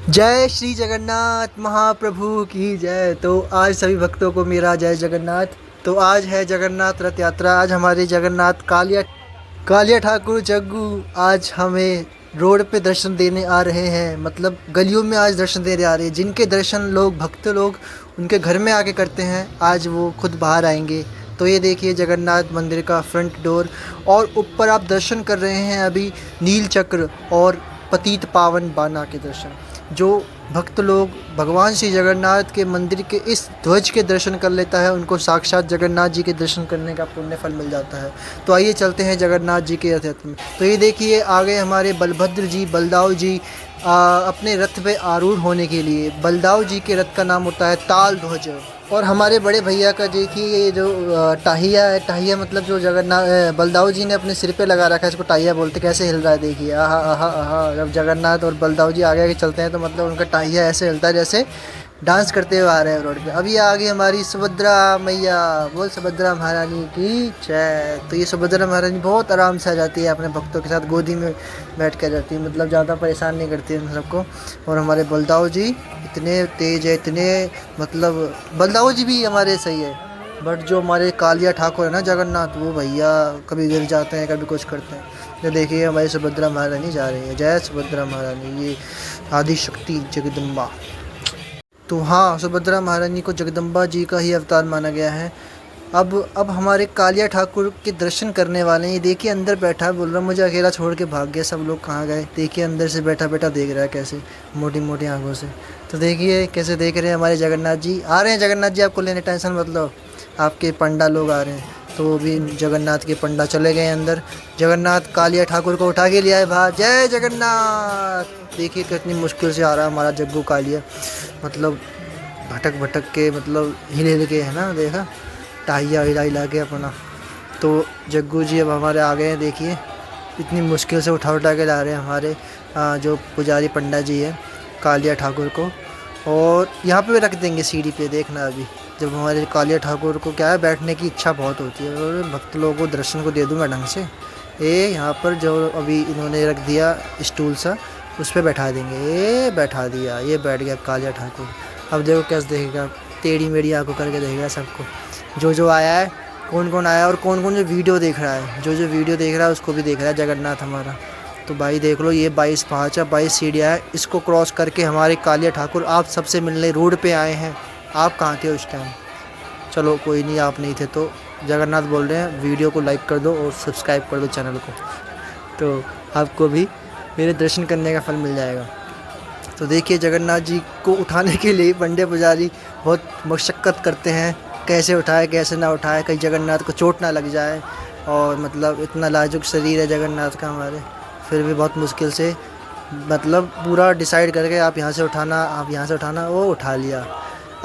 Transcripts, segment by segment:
जय श्री जगन्नाथ महाप्रभु की जय। तो आज सभी भक्तों को मेरा जय जगन्नाथ। तो आज है जगन्नाथ रथ यात्रा। आज हमारे जगन्नाथ कालिया ठाकुर जग्गू आज हमें रोड पे दर्शन देने आ रहे हैं। मतलब गलियों में आज दर्शन देने आ रहे हैं। जिनके दर्शन भक्त लोग उनके घर में आके करते हैं, आज वो खुद बाहर आएंगे। तो ये देखिए जगन्नाथ मंदिर का फ्रंट डोर, और ऊपर आप दर्शन कर रहे हैं अभी नील चक्र और पतित पावन बाना के दर्शन। जो भक्त लोग भगवान श्री जगन्नाथ के मंदिर के इस ध्वज के दर्शन कर लेता है, उनको साक्षात जगन्नाथ जी के दर्शन करने का पुण्य फल मिल जाता है। तो आइए चलते हैं जगन्नाथ जी के रथ यात्रा में। तो ये देखिए आगे हमारे बलभद्र जी बलदाव जी अपने रथ पे आरूढ़ होने के लिए। बलदाव जी के रथ का नाम होता है ताल ध्वज। और हमारे बड़े भैया का देखिए ये जो टाहिया है, टाहिया मतलब जो जगन्नाथ बलदाव जी ने अपने सिर पे लगा रखा है, इसको टाहिया बोलते। कैसे हिल रहा है देखिए, आहा आहा आहा। जब जगन्नाथ और बलदाव जी आगे आगे चलते हैं तो मतलब उनका टाहिया ऐसे हिलता है जैसे डांस करते हुए आ रहे हैं रोड पे। अभी आगे हमारी सुभद्रा मैया, बोल सुभद्रा महारानी की जय। तो ये सुभद्रा महारानी बहुत आराम से आ जाती है, अपने भक्तों के साथ गोदी में बैठ कर जाती है, मतलब ज़्यादा परेशान नहीं करती है उन सबको। और हमारे बलदाव जी इतने तेज है, इतने मतलब बलदाव जी भी हमारे सही है, बट जो हमारे कालिया ठाकुर है ना जगन्नाथ, वो भैया कभी गिर जाते हैं, कभी कुछ करते हैं। तो देखिए हमारी सुभद्रा महारानी जा रही है। जय सुभद्रा महारानी, ये आदि शक्ति जगदम्बा। तो हाँ, सुभद्रा महारानी को जगदम्बा जी का ही अवतार माना गया है। अब हमारे कालिया ठाकुर के दर्शन करने वाले हैं। ये देखिए अंदर बैठा है, बोल रहा मुझे अकेला छोड़ के भाग गया, सब लोग कहाँ गए। देखिए अंदर से बैठा बैठा देख रहा है कैसे, मोटी मोटी आंखों से। तो देखिए कैसे देख रहे हैं हमारे जगन्नाथ जी। आ रहे हैं जगन्नाथ जी, आपको लेने टेंशन मत लो, आपके पंडा लोग आ रहे हैं। तो भी जगन्नाथ के पंडा चले गए अंदर। जगन्नाथ कालिया ठाकुर को उठा के लिया है बाहर। जय जगन्नाथ। देखिए कितनी मुश्किल से आ रहा है हमारा जग्गू कालिया, मतलब भटक भटक के, मतलब हिल हिल के, है ना, देखा टाहिया हिला हिला के अपना। तो जग्गू जी अब हमारे आ गए हैं। देखिए इतनी मुश्किल से उठा उठा के ला रहे हैं हमारे जो पुजारी पंडा जी है कालिया ठाकुर को। और यहाँ पे भी रख देंगे सीढ़ी पे, देखना अभी जब हमारे कालिया ठाकुर को क्या है, बैठने की इच्छा बहुत होती है और भक्त लोगों को दर्शन को दे दूँगा ढंग से। ये यहाँ पर जो अभी इन्होंने रख दिया स्टूल सा, उस पर बैठा देंगे। ये बैठा दिया, ये बैठ गया कालिया ठाकुर। अब देखो कैसे देखेगा, टेढ़ी मेढ़ी आंखों करके देखेगा सबको, जो आया है, कौन कौन आया है और कौन कौन जो वीडियो देख रहा है। जो वीडियो देख रहा है उसको भी देख रहा है जगन्नाथ हमारा। तो भाई देख लो, ये 22 सीढ़ियाँ है, इसको क्रॉस करके हमारे कालिया ठाकुर आप सबसे मिलने रोड पे आए हैं। आप कहाँ थे उस टाइम? चलो कोई नहीं, आप नहीं थे तो जगन्नाथ बोल रहे हैं वीडियो को लाइक कर दो और सब्सक्राइब कर दो चैनल को, तो आपको भी मेरे दर्शन करने का फल मिल जाएगा। तो देखिए जगन्नाथ जी को उठाने के लिए पंडे पुजारी बहुत मशक्क़त करते हैं, कैसे उठाए कैसे ना उठाए, कहीं जगन्नाथ को चोट ना लग जाए। और मतलब इतना नाजुक शरीर है जगन्नाथ का हमारे, फिर भी बहुत मुश्किल से मतलब पूरा डिसाइड करके आप यहाँ से उठाना, आप यहाँ से उठाना, वो उठा लिया।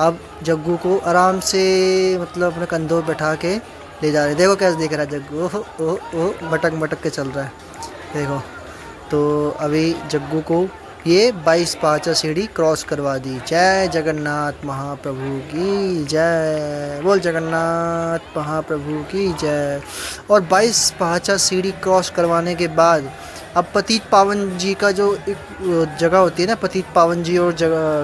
अब जग्गू को आराम से मतलब अपने कंधों पर बैठा के ले जा रहे। देखो कैसे देख रहा है जग्गू, ओह ओह ओह, मटक मटक के चल रहा है देखो। तो अभी जग्गू को ये 22 सीढ़ी क्रॉस करवा दी। जय जगन्नाथ महाप्रभु की जय, बोल जगन्नाथ महाप्रभु की जय। और 22 सीढ़ी क्रॉस करवाने के बाद अब पतित पावन जी का जो एक जगह होती है ना, पतित पावन जी और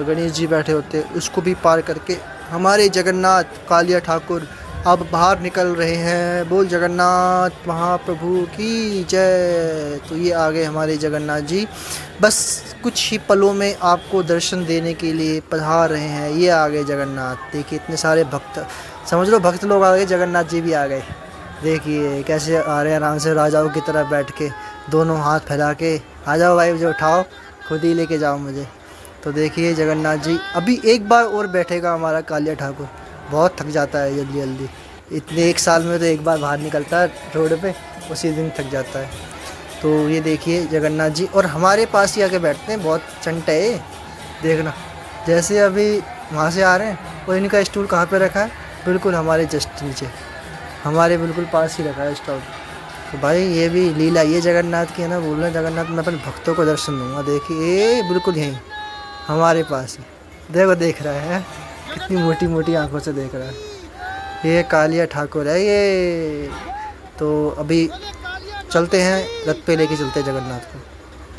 गणेश जी बैठे होते हैं, उसको भी पार करके हमारे जगन्नाथ कालिया ठाकुर अब बाहर निकल रहे हैं। बोल जगन्नाथ महाप्रभु की जय। तो ये आ गए हमारे जगन्नाथ जी, बस कुछ ही पलों में आपको दर्शन देने के लिए पधार रहे हैं। ये आ गए जगन्नाथ। देखिए इतने सारे भक्त, समझ लो भक्त लोग आ गए, जगन्नाथ जी भी आ गए। देखिए कैसे आ रहे हैं आराम से राजाओं की तरह बैठ के, दोनों हाथ फैला के। आ जाओ भाई, मुझे उठाओ, खुद ही लेके जाओ मुझे। तो देखिए जगन्नाथ जी अभी एक बार और बैठेगा हमारा कालिया ठाकुर, बहुत थक जाता है जल्दी जल्दी। इतने एक साल में तो एक बार बाहर निकलता है रोड पे, उसी दिन थक जाता है। तो ये देखिए जगन्नाथ जी और हमारे पास ही आके बैठते हैं, बहुत चंटे है देखना। जैसे अभी वहाँ से आ रहे हैं और इनका स्टूल कहाँ पे रखा है, बिल्कुल हमारे जस्ट नीचे, हमारे बिल्कुल पास ही रखा है स्टूल। तो भाई ये भी लीला ये जगन्नाथ की है ना, बोल रहे हैं जगन्नाथ मैं अपने भक्तों को दर्शन दूँगा। देखिए बिल्कुल यहीं हमारे पास ही, देखो देख रहा है कितनी मोटी मोटी आंखों से देख रहा है। ये कालिया ठाकुर है ये। तो अभी चलते हैं, रथ पे लेके चलते हैं जगन्नाथ को।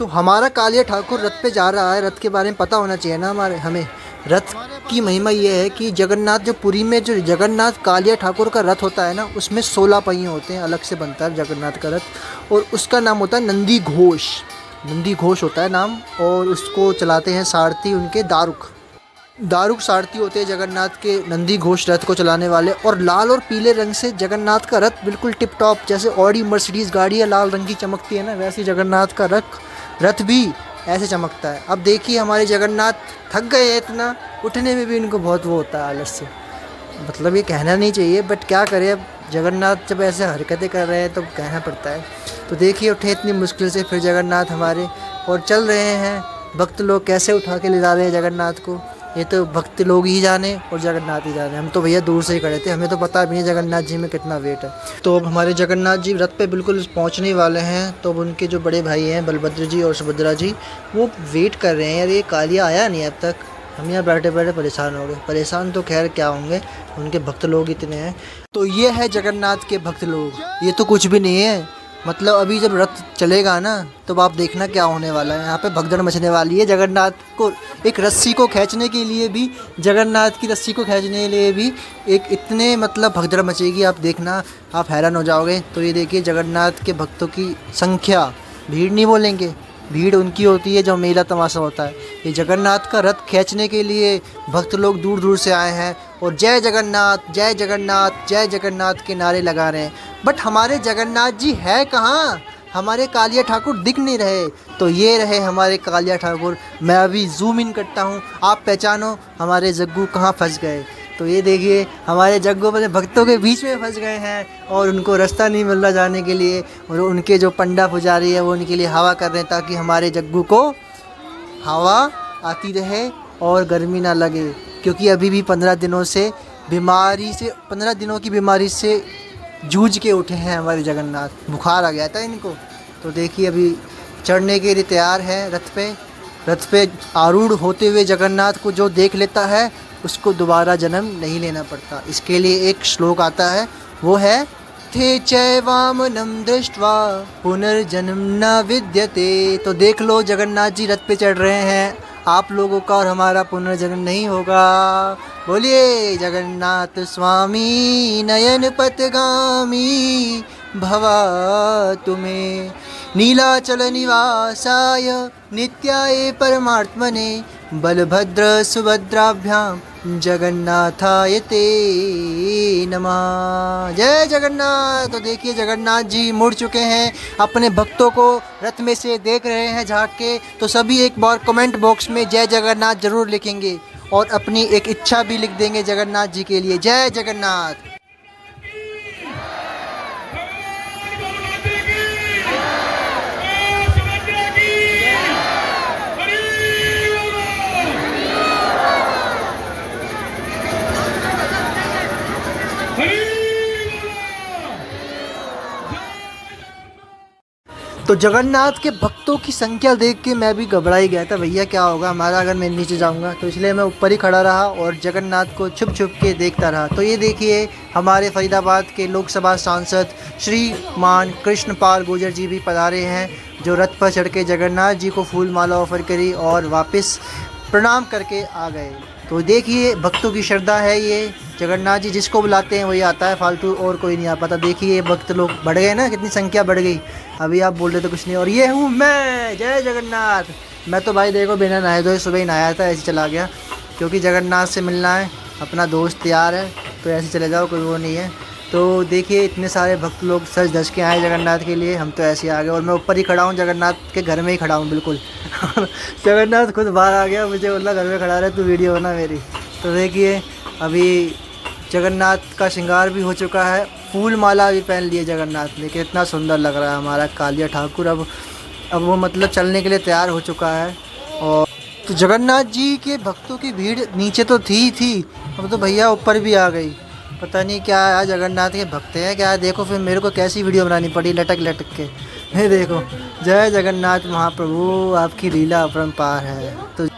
तो हमारा कालिया ठाकुर रथ पे जा रहा है, रथ के बारे में पता होना चाहिए ना हमें। रथ की महिमा ये है कि जगन्नाथ, जो पुरी में जो जगन्नाथ कालिया ठाकुर का रथ होता है ना, उसमें 16 पहिए होते हैं, अलग से बनता है जगन्नाथ का रथ। और उसका नाम होता है नंदी घोष, नंदी घोष होता है नाम। और उसको चलाते हैं सारथी उनके दारुक सारथी होते हैं जगन्नाथ के नंदी घोष रथ को चलाने वाले। और लाल और पीले रंग से जगन्नाथ का रथ बिल्कुल टिप टॉप, जैसे ऑडी मर्सिडीज़ गाड़ी है लाल रंग की चमकती है ना, वैसे जगन्नाथ का रथ भी ऐसे चमकता है। अब देखिए हमारे जगन्नाथ थक गए हैं इतना, उठने में भी इनको बहुत वो होता है आलस से। मतलब ये कहना नहीं चाहिए, बट क्या करें, अब जगन्नाथ जब ऐसे हरकतें कर रहे हैं तो कहना पड़ता है। तो देखिए उठे इतनी मुश्किल से फिर जगन्नाथ हमारे, और चल रहे हैं। भक्त लोग कैसे उठा के ले जा रहे हैं जगन्नाथ को, ये तो भक्त लोग ही जाने और जगन्नाथ ही जाने। हम तो भैया दूर से ही खड़े थे, हमें तो पता भी नहीं जगन्नाथ जी में कितना वेट है। तो अब हमारे जगन्नाथ जी रथ पे बिल्कुल पहुंचने वाले हैं। तो अब उनके जो बड़े भाई हैं बलभद्र जी और सुभद्रा जी, वो वेट कर रहे हैं। यार ये कालिया आया नहीं अब तक, हम यहाँ बैठे बैठे परेशान हो गए। परेशान तो खैर क्या होंगे, उनके भक्त लोग इतने हैं। तो ये है जगन्नाथ के भक्त लोग, ये तो कुछ भी नहीं है। मतलब अभी जब रथ चलेगा ना, तो आप देखना क्या होने वाला है। यहाँ पे भगदड़ मचने वाली है। जगन्नाथ को एक रस्सी को खींचने के लिए भी, जगन्नाथ की रस्सी को खींचने के लिए भी एक इतने मतलब भगदड़ मचेगी, आप देखना, आप हैरान हो जाओगे। तो ये देखिए जगन्नाथ के भक्तों की संख्या, भीड़ नहीं बोलेंगे, भीड़ उनकी होती है जो मेला तमाशा होता है। ये जगन्नाथ का रथ खींचने के लिए भक्त लोग दूर दूर से आए हैं और जय जगन्नाथ जय जगन्नाथ जय जगन्नाथ के नारे लगा रहे हैं। बट हमारे जगन्नाथ जी है कहाँ, हमारे कालिया ठाकुर दिख नहीं रहे। तो ये रहे हमारे कालिया ठाकुर। मैं अभी जूम इन करता हूँ, आप पहचानो हमारे जग्गू कहाँ फंस गए। तो ये देखिए हमारे जग्गू अपने भक्तों के बीच में फंस गए हैं और उनको रास्ता नहीं मिल रहा जाने के लिए। और उनके जो पंडा पुजारी है वो उनके लिए हवा कर रहे हैं, ताकि हमारे जग्गू को हवा आती रहे और गर्मी ना लगे। क्योंकि अभी भी 15 दिनों की बीमारी से जूझ के उठे हैं हमारे जगन्नाथ। बुखार आ गया था इनको। तो देखिए अभी चढ़ने के लिए तैयार है रथ पे आरूढ़ होते हुए जगन्नाथ को जो देख लेता है उसको दोबारा जन्म नहीं लेना पड़ता। इसके लिए एक श्लोक आता है, वो है थे चैवामनं दृष्ट्वा पुनर्जन्म न विद्यते। तो देख लो जगन्नाथ जी रथ पे चढ़ रहे हैं, आप लोगों का और हमारा पुनर्जन्म नहीं होगा। बोलिए जगन्नाथ स्वामी नयन पथगामी भवा तुम्हें नीलाचल निवासाय नित्याय परमात्मने बलभद्र सुभद्राभ्याम जगन्नाथाय ते नमः। जय जगन्नाथ। तो देखिए जगन्नाथ जी मुड़ चुके हैं, अपने भक्तों को रथ में से देख रहे हैं झांक के। तो सभी एक बार कमेंट बॉक्स में जय जगन्नाथ जरूर लिखेंगे और अपनी एक इच्छा भी लिख देंगे जगन्नाथ जी के लिए। जय जगन्नाथ। तो जगन्नाथ के भक्तों की संख्या देख के मैं भी घबरा ही गया था, भैया क्या होगा हमारा अगर मैं नीचे जाऊंगा। तो इसलिए मैं ऊपर ही खड़ा रहा और जगन्नाथ को छुप छुप के देखता रहा। तो ये देखिए हमारे फरीदाबाद के लोकसभा सांसद श्रीमान कृष्णपाल गुर्जर जी भी पधारे हैं, जो रथ पर चढ़ के जगन्नाथ जी को फूल माला ऑफर करी और वापस प्रणाम करके आ गए। तो देखिए भक्तों की श्रद्धा है ये, जगन्नाथ जी जिसको बुलाते हैं वही आता है, फालतू और कोई नहीं आ पाता। देखिए भक्त लोग बढ़ गए ना, कितनी संख्या बढ़ गई। अभी आप बोल रहे तो कुछ नहीं। और ये हूँ मैं, जय जगन्नाथ। मैं तो भाई देखो बिना नहाए धोए सुबह ही नहाया था, ऐसे चला गया, क्योंकि जगन्नाथ से मिलना है, अपना दोस्त तैयार है तो ऐसे चले जाओ, कोई वो नहीं है। तो देखिए इतने सारे भक्त लोग सज धज के आए जगन्नाथ के लिए, हम तो ऐसे ही आ गए। और मैं ऊपर ही खड़ा हूँ, जगन्नाथ के घर में ही खड़ा हूँ बिल्कुल। जगन्नाथ खुद बाहर आ गया, मुझे बोला घर में खड़ा रहे तू, वीडियो बना मेरी। तो देखिए अभी जगन्नाथ का श्रृंगार भी हो चुका है, फूल माला भी पहन लिए जगन्नाथ ने, कितना सुंदर लग रहा है हमारा कालिया ठाकुर। अब वो मतलब चलने के लिए तैयार हो चुका है। और तो जगन्नाथ जी के भक्तों की भीड़ नीचे तो थी, अब तो भैया ऊपर भी आ गई। पता नहीं क्या है, जगन्नाथ के भक्त हैं क्या। देखो फिर मेरे को कैसी वीडियो बनानी पड़ी लटक लटक के। ये देखो जय जगन्नाथ महाप्रभु, आपकी लीला अपरंपार है।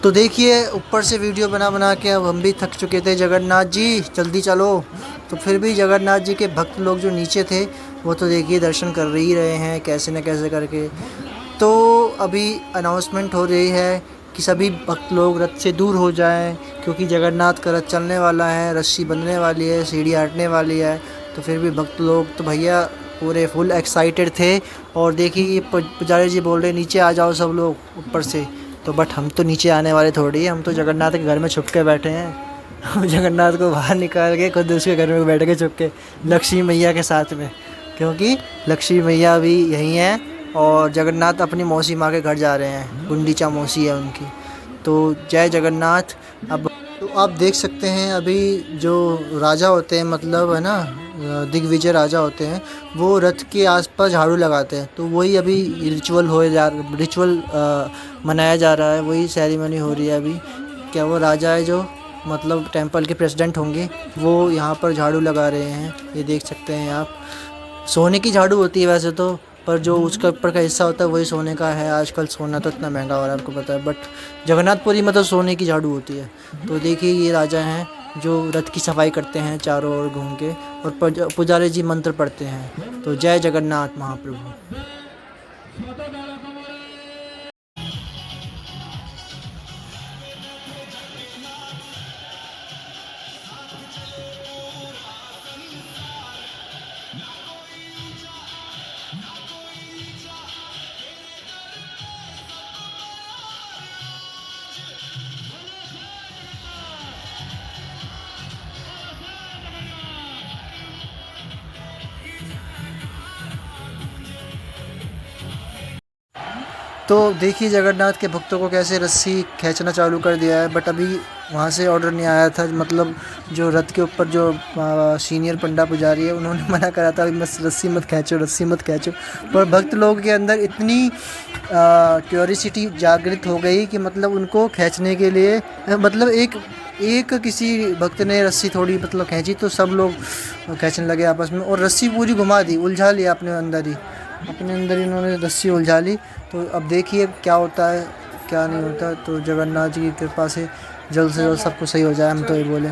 तो देखिए ऊपर से वीडियो बना के अब हम भी थक चुके थे। जगन्नाथ जी जल्दी चलो। तो फिर भी जगन्नाथ जी के भक्त लोग जो नीचे थे वो तो देखिए दर्शन कर ही रहे हैं कैसे न कैसे करके। तो अभी अनाउंसमेंट हो रही है कि सभी भक्त लोग रथ से दूर हो जाएं, क्योंकि जगन्नाथ का रथ चलने वाला है, रस्सी बंधने वाली है, सीढ़ी हटने वाली है। तो फिर भी भक्त लोग तो भैया पूरे फुल एक्साइटेड थे। और देखिए ये पुजारी जी बोल रहे नीचे आ जाओ सब लोग ऊपर से। तो बट हम तो नीचे आने वाले थोड़ी है, हम तो जगन्नाथ के घर में छुप के बैठे हैं। हम जगन्नाथ को बाहर निकाल के खुद उसके घर में बैठ के छुप के लक्ष्मी मैया के साथ में, क्योंकि लक्ष्मी मैया भी यहीं हैं और जगन्नाथ अपनी मौसी माँ के घर जा रहे हैं, गुंडीचा मौसी है उनकी। तो जय जगन्नाथ। अब तो आप देख सकते हैं अभी जो राजा होते हैं, मतलब है ना दिग्विजय राजा होते हैं, वो रथ के आसपास झाड़ू लगाते हैं। तो वही अभी रिचुअल मनाया जा रहा है, वही सेरेमनी हो रही है अभी। क्या वो राजा है जो मतलब टेंपल के प्रेसिडेंट होंगे, वो यहाँ पर झाड़ू लगा रहे हैं, ये देख सकते हैं आप। सोने की झाड़ू होती है वैसे तो, पर जो उसका ऊपर का हिस्सा होता है वही सोने का है। आजकल सोना तो इतना महंगा हो रहा है आपको पता है, बट जगन्नाथपुरी में तो सोने की झाड़ू होती है। तो देखिए ये राजा हैं जो रथ की सफाई करते हैं चारों ओर घूम के, और पुजारी जी मंत्र पढ़ते हैं। तो जय जगन्नाथ महाप्रभु। तो देखिए जगन्नाथ के भक्तों को कैसे रस्सी खींचना चालू कर दिया है, बट अभी वहाँ से ऑर्डर नहीं आया था। मतलब जो रथ के ऊपर जो सीनियर पंडा पुजारी है उन्होंने मना करा था बस रस्सी मत खींचो, रस्सी मत खींचो। पर भक्त लोगों के अंदर इतनी क्यूरियोसिटी जागृत हो गई कि मतलब उनको खींचने के लिए मतलब एक किसी भक्त ने रस्सी थोड़ी मतलब खींची तो सब लोग खींचने लगे आपस में, और रस्सी पूरी घुमा दी, उलझा लिया अपने अंदर इन्होंने रस्सी उलझा ली। तो अब देखिए क्या होता है क्या नहीं होता। तो जगन्नाथ जी की कृपा से जल्द से जल्द सब कुछ सही हो जाए, हम तो ये बोले।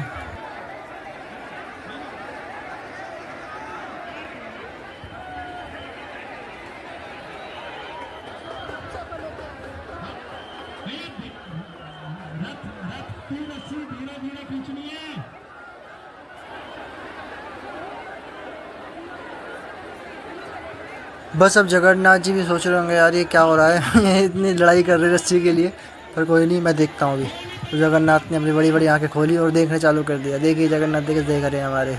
बस अब जगन्नाथ जी भी सोच रहे होंगे यार ये क्या हो रहा है ये इतनी लड़ाई कर रहे हैं रस्सी के लिए, पर कोई नहीं मैं देखता हूँ अभी। तो जगन्नाथ ने अपनी बड़ी बड़ी आंखें खोली और देखने चालू कर दिया। देखिए जगन्नाथ देख रहे हैं हमारे।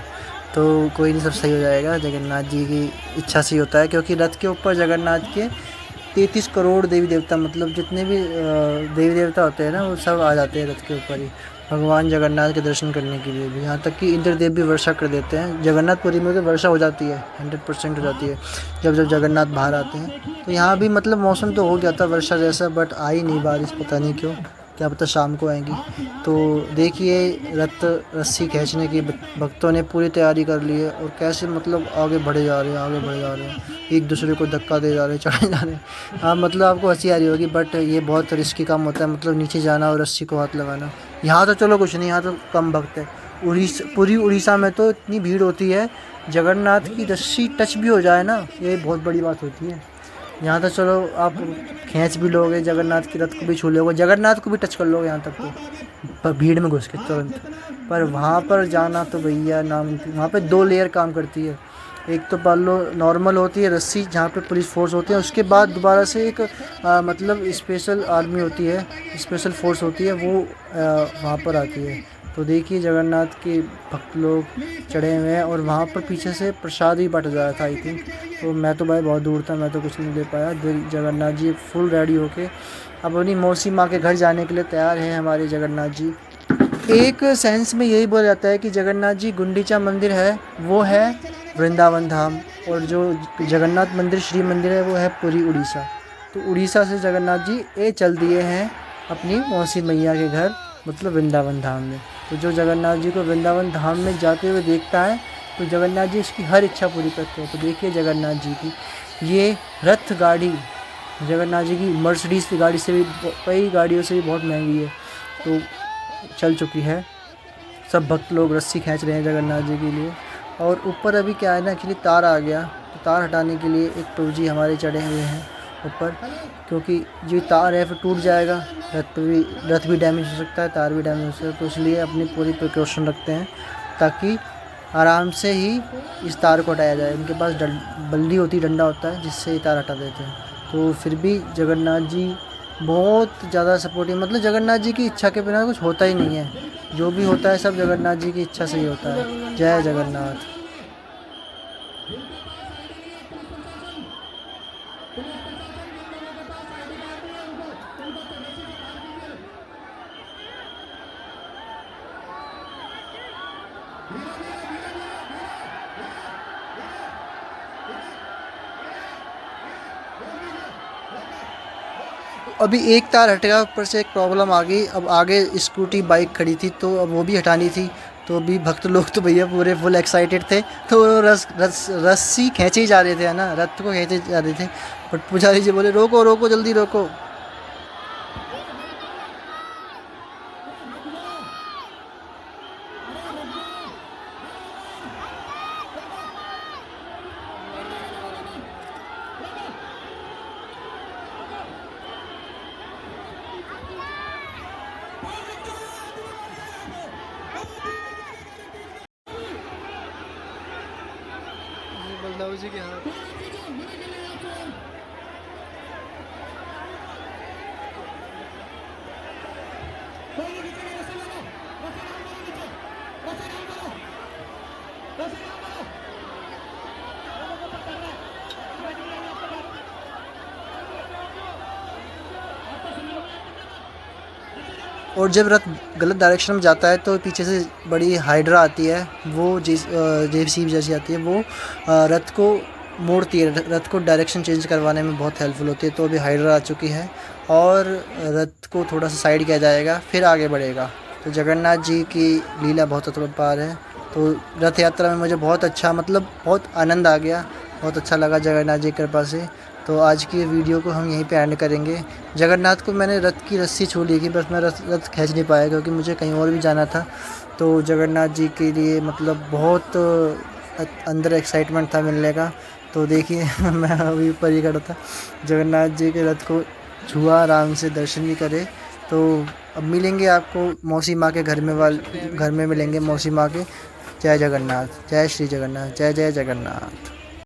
तो कोई नहीं सब सही हो जाएगा, जगन्नाथ जी की इच्छा से ही होता है, क्योंकि रथ के ऊपर जगन्नाथ के 33 करोड़ देवी देवता, मतलब जितने भी देवी देवता होते हैं ना वो सब आ जाते हैं रथ के ऊपर ही भगवान जगन्नाथ के दर्शन करने के लिए भी। यहाँ तक कि इंद्रदेव भी वर्षा कर देते हैं। जगन्नाथपुरी में तो वर्षा हो जाती है, 100% हो जाती है जब जब जगन्नाथ बाहर आते हैं। तो यहाँ भी मतलब मौसम तो हो गया था वर्षा जैसा, बट आई नहीं बारिश, पता नहीं क्यों, क्या पता शाम को आएंगी। तो देखिए रथ रस्सी खींचने की भक्तों ने पूरी तैयारी कर ली है, और कैसे मतलब आगे बढ़े जा रहे हैं, एक दूसरे को धक्का दे जा रहे हैं, चढ़े जा रहे हैं। हाँ मतलब आपको हंसी आ रही होगी, बट ये बहुत रिस्की काम होता है, मतलब नीचे जाना और रस्सी को हाथ लगाना। यहाँ तो चलो कुछ नहीं, यहाँ तो कम भक्त है। पूरी उड़ीसा में तो इतनी भीड़ होती है, जगन्नाथ की रस्सी टच भी हो जाए ना ये बहुत बड़ी बात होती है। यहाँ तो चलो आप खींच भी लोगे, जगन्नाथ की रथ को भी छू लोगे, जगन्नाथ को भी टच कर लोगे यहाँ तक तो, पर भीड़ में घुस के तुरंत। पर वहाँ पर जाना तो भैया नाम, वहाँ पे 2 लेयर काम करती है। एक तो मान लो नॉर्मल होती है रस्सी जहाँ पे पुलिस फोर्स होती है, उसके बाद दोबारा से एक मतलब स्पेशल आर्मी होती है, स्पेशल फोर्स होती है, वो वहाँ पर आती है। तो देखिए जगन्नाथ के भक्त लोग चढ़े हुए हैं, और वहाँ पर पीछे से प्रसाद भी बट रहा था आई थिंक। तो मैं तो भाई बहुत दूर था, मैं तो कुछ नहीं ले पाया। जगन्नाथ जी फुल रेडी होके अब अपनी मौसी माँ के घर जाने के लिए तैयार हैं हमारे जगन्नाथ जी। एक सेंस में यही बोला जाता है कि जगन्नाथ जी गुंडीचा मंदिर है वो है वृंदावन धाम, और जो जगन्नाथ मंदिर श्री मंदिर है वो है पुरी उड़ीसा। तो उड़ीसा से जगन्नाथ जी ये चल दिए हैं अपनी मौसी मैया के घर, मतलब वृंदावन धाम में। तो जो जगन्नाथ जी को वृंदावन धाम में जाते हुए देखता है तो जगन्नाथ जी उसकी हर इच्छा पूरी करते हैं। तो देखिए जगन्नाथ जी की ये रथ गाड़ी जगन्नाथ जी की मर्सिडीज़ की गाड़ी से भी, कई गाड़ियों से भी बहुत महंगी है, तो चल चुकी है। सब भक्त लोग रस्सी खींच रहे हैं जगन्नाथ जी के लिए। और ऊपर अभी क्या है ना, एक्चुअली तार आ गया, तो तार हटाने के लिए एक प्रभु जी हमारे चढ़े हुए हैं, ऊपर, क्योंकि जो तार है फिर टूट जाएगा, रथ भी डैमेज हो सकता है, तार भी डैमेज हो सकता है। तो इसलिए अपनी पूरी प्रिकॉशन रखते हैं ताकि आराम से ही इस तार को हटाया जाए। उनके पास बल्ली होती है, डंडा होता है, जिससे ये तार हटा देते हैं। तो फिर भी जगन्नाथ जी बहुत ज़्यादा सपोर्टिव, मतलब जगन्नाथ जी की इच्छा के बिना कुछ होता ही नहीं है। जो भी होता है सब जगन्नाथ जी की इच्छा से ही होता है। जय जगन्नाथ। अभी एक तार हट गया, ऊपर से एक प्रॉब्लम आ गई। अब आगे स्कूटी बाइक खड़ी थी तो अब वो भी हटानी थी। तो अभी भक्त लोग तो भैया पूरे फुल एक्साइटेड थे, तो वो रस्सी खींचे ही जा रहे थे, है ना, रथ को खींचे जा रहे थे। बट पुजारी जी बोले रोको रोको, जल्दी रोको। बलदाऊ जी के हाथ। और जब रथ गलत डायरेक्शन में जाता है तो पीछे से बड़ी हाइड्रा आती है, वो जेसीबी जैसी आती है, वो रथ को मोड़ती है, रथ को डायरेक्शन चेंज करवाने में बहुत हेल्पफुल होती है। तो अभी हाइड्रा आ चुकी है और रथ को थोड़ा सा साइड किया जाएगा, फिर आगे बढ़ेगा। तो जगन्नाथ जी की लीला बहुत अपरंपार है। तो रथ यात्रा में मुझे बहुत अच्छा, मतलब बहुत आनंद आ गया, बहुत अच्छा लगा जगन्नाथ जी की कृपा से। तो आज की वीडियो को हम यहीं पे एंड करेंगे। जगन्नाथ को मैंने रथ की रस्सी छू ली थी, बस मैं रथ खींच नहीं पाया क्योंकि मुझे कहीं और भी जाना था। तो जगन्नाथ जी के लिए मतलब बहुत अंदर एक्साइटमेंट था मिलने का। तो देखिए मैं अभी ऊपर ही खड़ा था, जगन्नाथ जी के रथ को छुआ, आराम से दर्शन भी करे। तो अब मिलेंगे आपको मौसी माँ के घर में मिलेंगे मौसी माँ के। जय जगन्नाथ, जय श्री जगन्नाथ, जय जय जगन्नाथ।